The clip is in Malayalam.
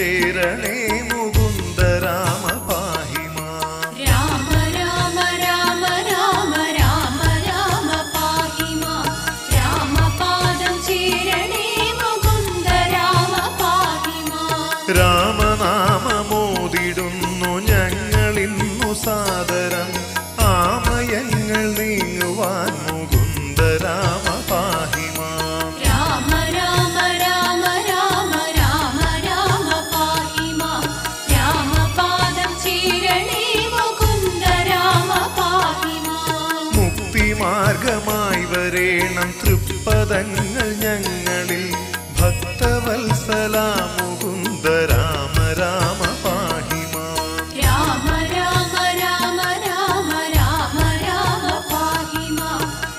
ചേരണേ മുകുന്ദ രാമ പാഹി മാം. രാമ രാമ രാമ രാമ രാമ രാമ പാഹി മാം. രാമപാദം ചേരണേ മുകുന്ദ രാമ പാഹി മാം. രാമനാമമോദിടുന്നു ഞങ്ങളിന്നു സാദരം ആമയങ്ങൾ നീങ്ങുവാൻ മുകുന്ദ രാമ പാഹി മാം. രാമ രാമ രാമ രാമ രാമ രാമ പാഹി മാം. രാമപാദം ചേരണേ മുകുന്ദ രാമ പാഹി മാം. മുക്തിമാർഗമായി വരേണം തൃപ്പദങ്ങൾ ഞങ്ങളിൽ ഭക്തവത്സലാമു